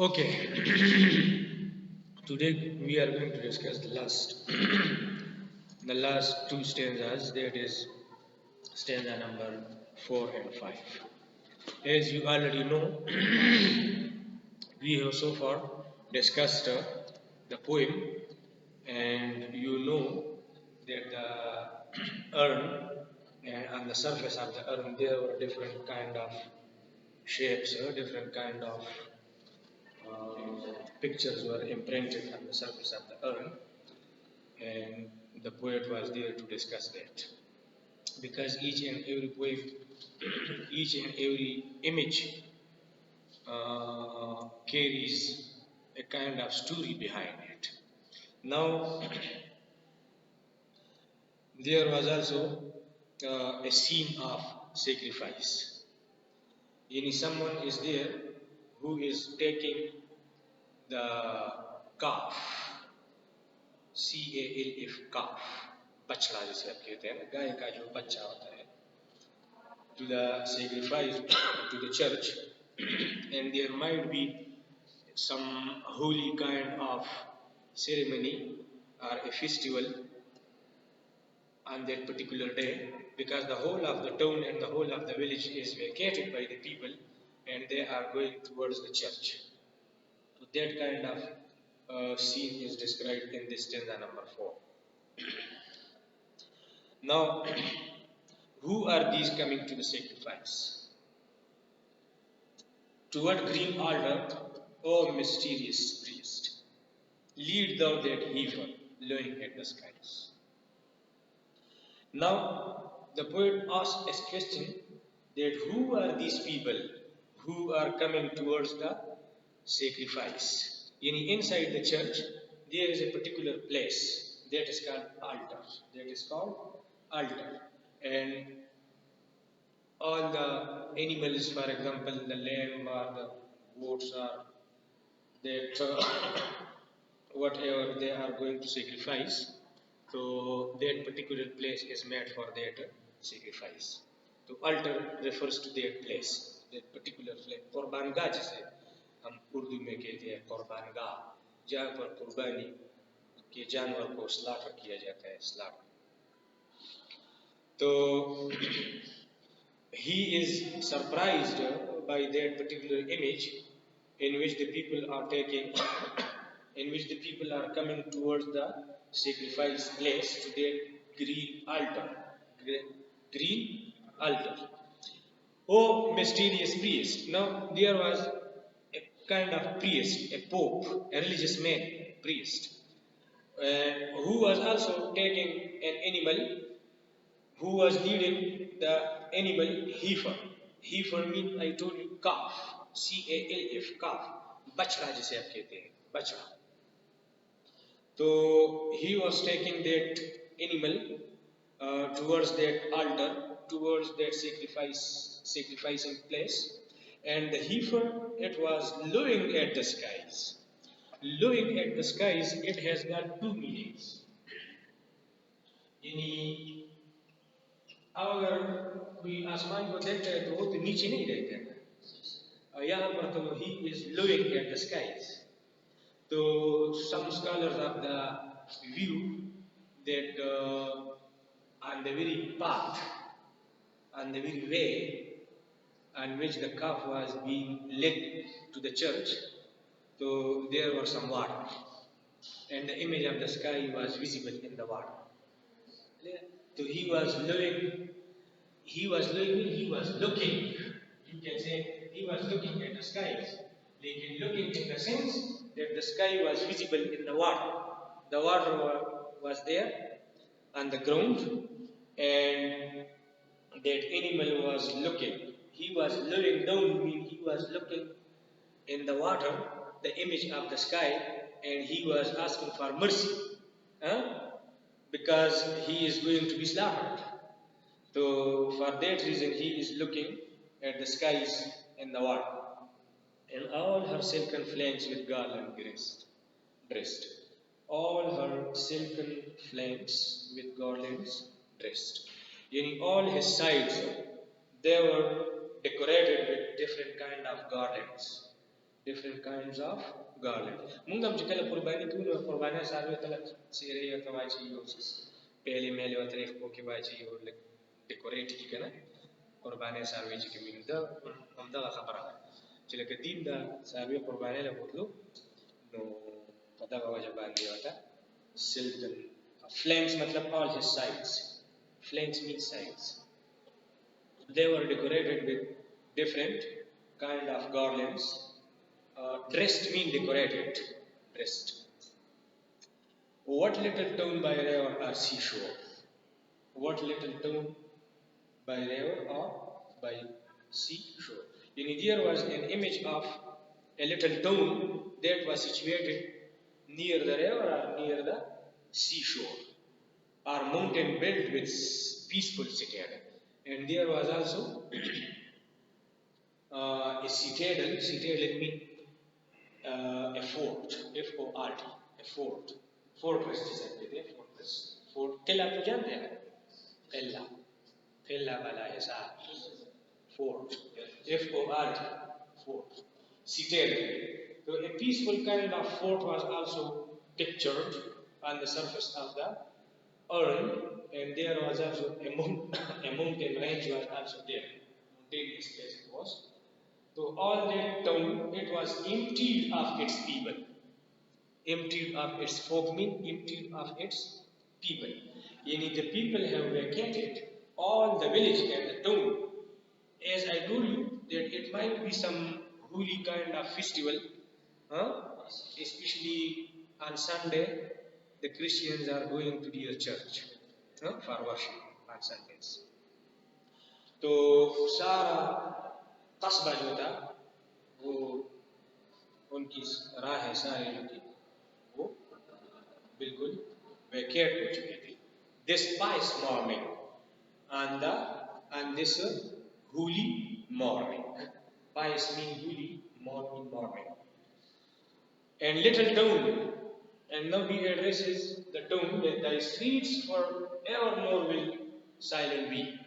Okay, today we are going to discuss the last, the last two stanzas. That is stanza number 4 and 5. As you already know, we have so far discussed the poem, and you know that the urn and on the surface of the urn there were different kind of shapes, different kind of pictures were imprinted on the surface of the urn, and the poet was there to discuss that. Because each and every poem, each and every image carries a kind of story behind it. Now, there was also a scene of sacrifice. Someone is there who is taking the calf, CALF, calf, बछड़ा जिसे आप कहते हैं ना, गाय का जो बच्चा होता है, to the sacrifice to the church, and there might be some holy kind of ceremony or a festival on that particular day, because the whole of the town and the whole of the village is vacated by the people and they are going towards the church. So that kind of scene is described in this stanza number 4. Now, who are these coming to the sacrifice? Toward green altar, O mysterious priest, lead thou that heifer lowing at the skies. Now, the poet asks a question that who are these people who are coming towards the sacrifice? Inside the church, there is a particular place that is called altar. That is called altar. And all the animals, for example, the lamb or the goats or that whatever they are going to sacrifice, so that particular place is made for that sacrifice. So altar refers to that place, that particular place. कुर्बानगाह जिसे हम उर्दू में कहते हैं कुर्बानगाह, जहाँ पर कुर्बानी के जानवर को स्लाटर किया जाता है, slaughter. So he is surprised by that particular image in which the people are taking, in which the people are coming towards the sacrifice place to their green altar. Green altar. Oh, mysterious priest. Now, there was a kind of priest, a pope, a religious man, priest, who was also taking an animal, who was leading the animal heifer. Heifer means, I told you, calf, CALF, calf, bachra जिसे आप कहते हैं, bachra. So he was taking that animal towards that altar, towards that sacrificing place, and the heifer, it was looking at the skies. Looking at the skies, it has got two meanings. अगर कोई आसमान को देखता है तो वो तो नीचे नहीं देखता है, यहाँ पर तो he is looking at the skies. So some scholars of the view that on the very path, on the very way on which the calf was being led to the church, so there was some water, and the image of the sky was visible in the water. So he was looking, you can say he was looking at the skies, looking in the sense that the sky was visible in the water. The water was there on the ground, and that animal was looking. He was looking down, meaning he was looking in the water, the image of the sky, and he was asking for mercy. Because he is going to be slaughtered. So for that reason he is looking at the skies and the water. And all her silken flanks with garland dressed. All her silken flanks with garlands dressed. All his sides, they were decorated with different kind of garlands. different kinds of garland. Mungam jikala qurbani kuno qurbani sarve tala sire ya kawachi yosis. Pele mele wa tarikh ko ke bachi yo decorate ki kana qurbani sarve ki min da umda khabara. Chila kadin da sarve qurbani la botlo no pada wajaban diwata silken flanks matlab all his sides. Flanks means sides. They were decorated with different kind of garlands. Dressed mean decorated. Dressed. What little town by river or seashore? What little town by river or by seashore? There was an image of a little town that was situated near the river or near the seashore, or mountain built with peaceful citadel. And there was also a citadel. Citadel means a fort, F-O-R-T, a fort. Fortress जिसे कहते हैं, fortress. Fort किला तो जानते हैं, किला, किला वाला ऐसा fort, F-O-R-T, fort, citadel. So a peaceful kind of fort was also pictured on the surface of the urn, and there was also a mountain range was also there, mountainous place it was. So all that town, it was emptied of its people. Emptied of its folk mean emptied of its people. Yani the people have vacated all the village and the town. As I told you, that it might be some holy kind of festival, especially on Sunday, the Christians are going to their church for worship on Sundays. तो सारा कस्बा जो था वो उनकी राह सारी जो थी वो बिल्कुल वेकेट हो चुकी थी. This pious morning and this holy morning. Pious means holy, morning. And little town, and now he addresses the town that thy streets forevermore will silent be.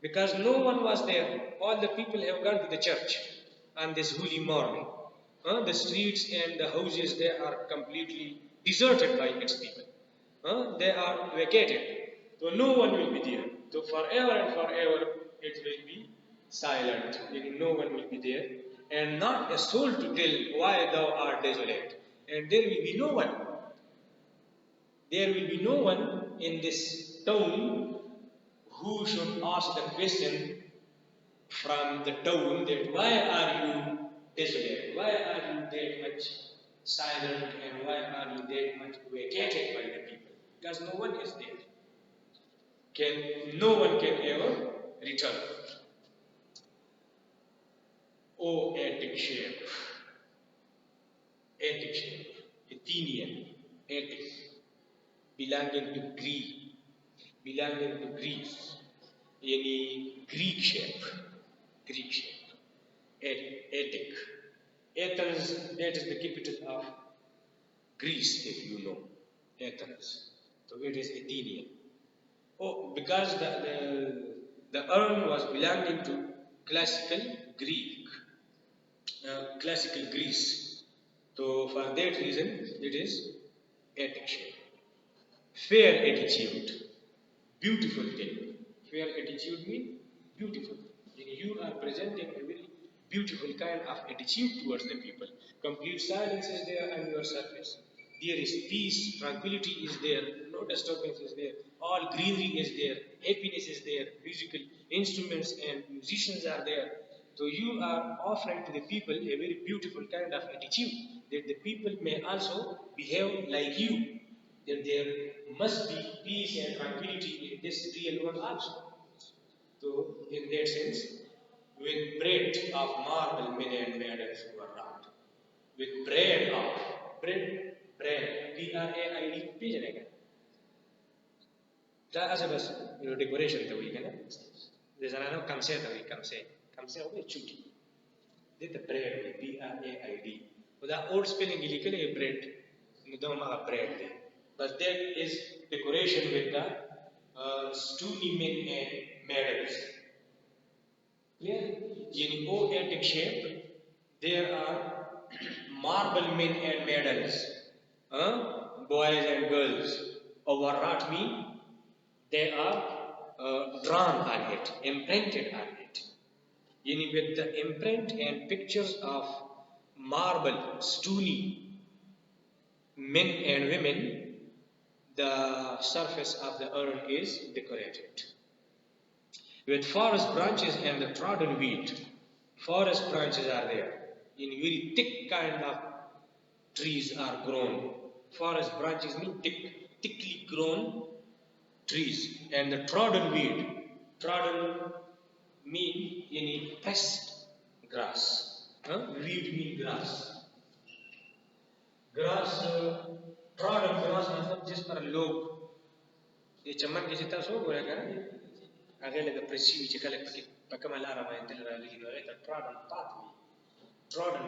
Because no one was there, all the people have gone to the church on this holy morning. The streets and the houses, they are completely deserted by its people. They are vacated. So no one will be there. So forever and forever it will be silent. No one will be there. And not a soul to tell why thou art desolate. And there will be no one. There will be no one in this town who should ask the question from the town that why are you desolate? Why are you that much silent and why are you that much vacated by the people? Because no one is there. No one can ever return. O Attic shape, Athenian, Attic, belonging to Greece, any Greek shape, Attic. Athens, that is the capital of Greece, if you know, Athens. So it is Athenian. Oh, because the urn was belonging to classical Greece. So for that reason, it is Attic shape. Fair attitude, beautiful thing. Fair attitude means beautiful. You are presenting a very beautiful kind of attitude towards the people. Complete silence is there on your surface. There is peace, tranquility is there, no disturbance is there, all greenery is there, happiness is there, musical instruments and musicians are there. So you are offering to the people a very beautiful kind of attitude that the people may also behave like you. That there must be peace and tranquility in this real world also. So in that sense, with bread of marble men and maidens were wrought. With bread, B-R-A-I-D, भेजनेगा. जा ऐसे बस decoration तो वही है ना. जैसा ना कम से हो गई चुटी. Did the bread, B-R-A-I-D. वदा old spelling के लिए क्या है bread? निदों मागा bread they. But that is decoration with the stony men and maidens. Clear? In O-Attic shape, there are marble men and maidens, boys and girls, overwrought me. They are drawn on it, imprinted on it. With the imprint and pictures of marble, stony men and women, the surface of the urn is decorated. With forest branches and the trodden wheat, forest branches are there. In very thick kind of trees are grown. Forest branches mean thickly grown trees. And the trodden weed, trodden mean any pressed grass. Weed mean grass. Grass, trodden grass मतलब जिस पर लोग ये चमन के जितना सो बोला क्या ना आगे लगा presivi che kale pakamalara ma intellera lì no è trodden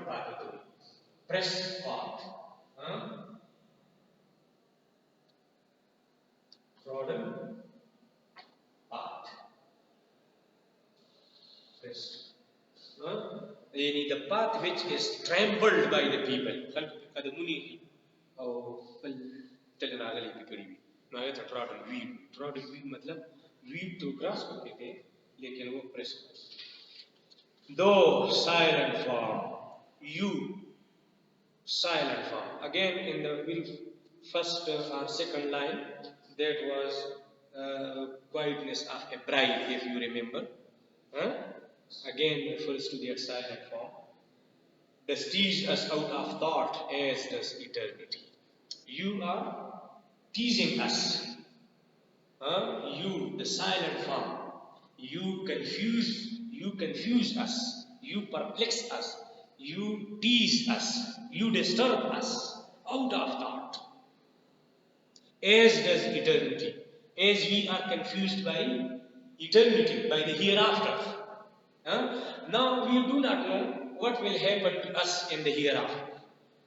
pathway, pressed path, trodden path, pressed. The path which is trampled by the people. Kada muni और चलना आगे पिकड़ी भी ना था trodden weed मतलब weed तो grass को कहते हैं लेकिन वो pressed. Though silent form, you silent form. Again, in the very first or second line, that was quietness of a bride, if you remember. Again refers to their silent form. Does tease us out of thought, as does eternity. You are teasing us. You, the silent form. You confuse us. You perplex us. You tease us. You disturb us out of thought. As does eternity. As we are confused by eternity, by the hereafter. Now we do not know what will happen to us in the hereafter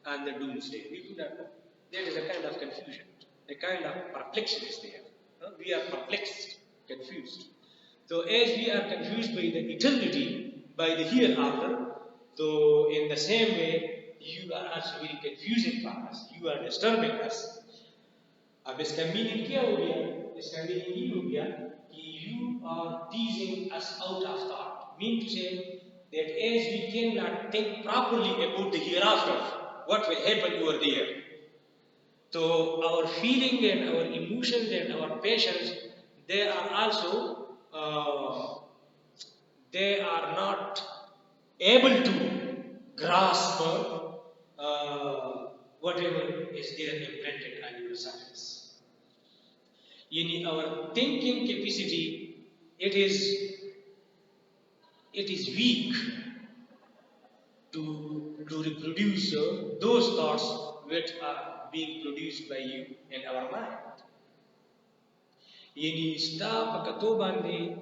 and the doomsday. We do not know. There is a kind of confusion. A kind of perplexion is there. We are perplexed, confused. So as we are confused by the eternity, by the hereafter, so in the same way, you are also very confusing for us. You are disturbing us. अब इसका meaning क्या हो गया? इसका meaning ये हो गया कि you are teasing us out of thought. Mean to say that as we cannot think properly about the hereafter, what will happen over there. So our feeling and our emotions and our passions, they are also they are not able to grasp whatever is there imprinted on your surface. Our thinking capacity, it is weak to reproduce those thoughts which are being produced by you in our mind. Sta pakatoban de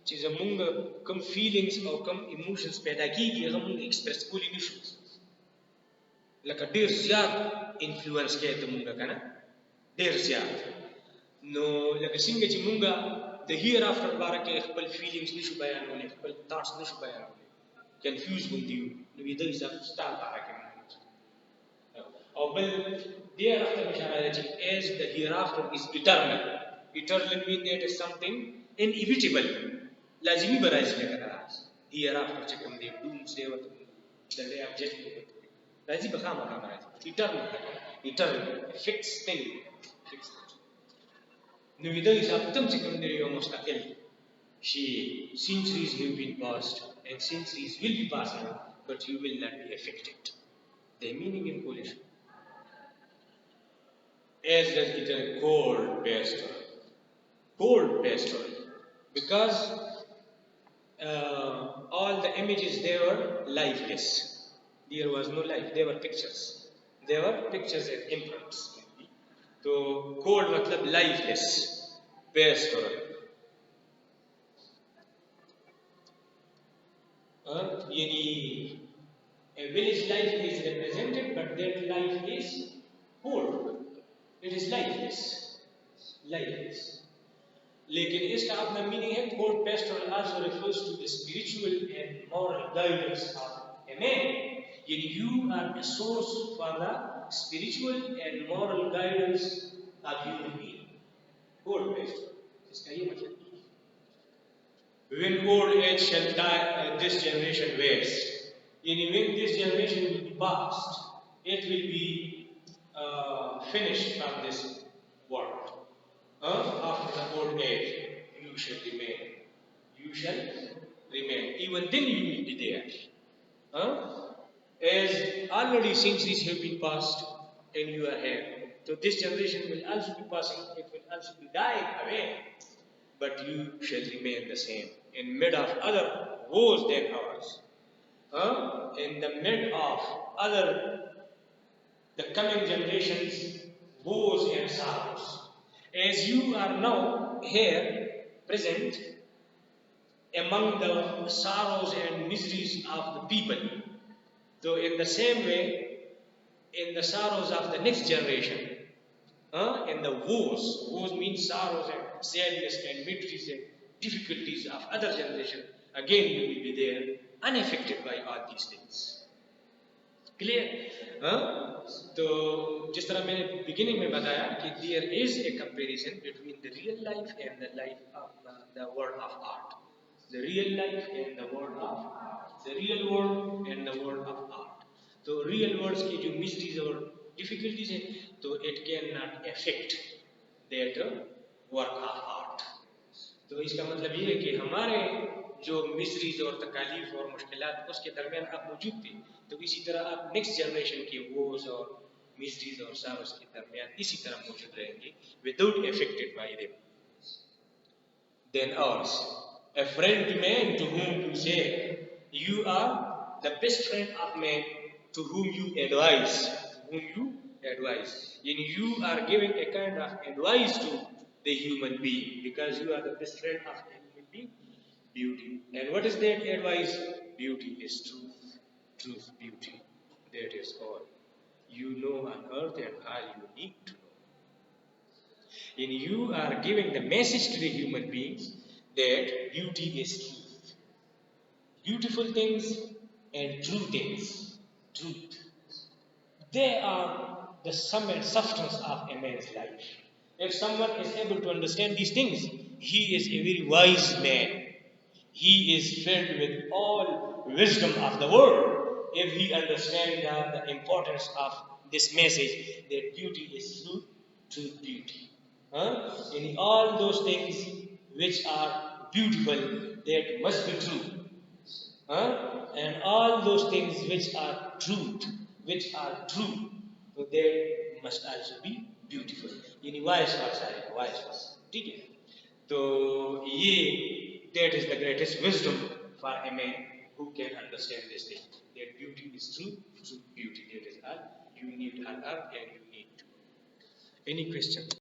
chizamunga come feelings or come emotions pedagigi ramunga express kuli issues. Like a dear ziyad influence kaya tamunga kana dear ziyad. No like a singa chimunga the hereafter barake khpal feelings nishu bayan hone khpal thoughts nishu bayan hone confused with you no either is a star barake or well thereafter mishara as the hereafter is eternal. Eternal means that is something inevitable. Lazimi barais lekana hereafter chekam de doomsday or the day of judgment. Lazi bakama barais eternal fixed thing. No either is up tam chekam de mustaqil. She centuries have been passed and centuries will be passing, but you will not be affected. The meaning in Polish. As does it a cold pasture. Cold pasture. Because all the images they were lifeless. There was no life. They were pictures. They were pictures and imprints. So cold matlab lifeless. Pasture. A village life is represented, but that life is cold. It is lifeless. Lifeless. Lekin इसका अपना meaning है cold pastoral also refers to the spiritual and moral guidance of a man. You are a source for the spiritual and moral guidance of human being. Old age. इसका ये मतलब when old age shall die, this generation waste. When this generation will be past, it will be finished from this world. After the old age, you shall remain. You shall remain. Even then, you will be there. As already centuries have been passed, and you are here. So this generation will also be passing. It will also be dying away. But you shall remain the same. In mid of other woes than ours. In the mid of other, the coming generations' woes and sorrows. As you are now here, present, among the sorrows and miseries of the people. So in the same way, in the sorrows of the next generation, in the woes means sorrows and sadness and miseries and difficulties of other generation, again you will be there, unaffected by all these things. Clear तो जिस तरह मैंने beginning में बताया कि there is a comparison between the real life and the life of the world of art the real life and the world of art the real world and the world of art तो real worlds की जो mysteries और difficulties है तो it can not affect that work of art तो इसका मतलब ये है कि हमारे जो मिस्ट्रीज और तकालीफ और मुश्किलात उसके दरमियान आप मौजूद थे तो इसी तरह आप नेक्स्ट जनरेशन के वोज और मिस्ट्रीज और सारोस के दरमियान इसी तरह मौजूद रहेंगे without affected by them then ours a friend to man to whom to say you are the best friend of man to whom you advise you are giving a kind of advice to the human being because you are the best friend of a human being beauty and what is that advice beauty is truth beauty that is all you know on earth and all you need to know and you are giving the message to the human beings that beauty is truth beautiful things and true things truth they are the sum and substance of a man's life if someone is able to understand these things he is a very wise man he is filled with all wisdom of the world if he understands the importance of this message that beauty is truth beauty in all those things which are beautiful that must be true and all those things which are truth which are true so they must also be beautiful यानी vice versa ठीक है तो ये that is the greatest wisdom for a man who can understand this thing that beauty is true beauty that is all you need on earth and you need to any question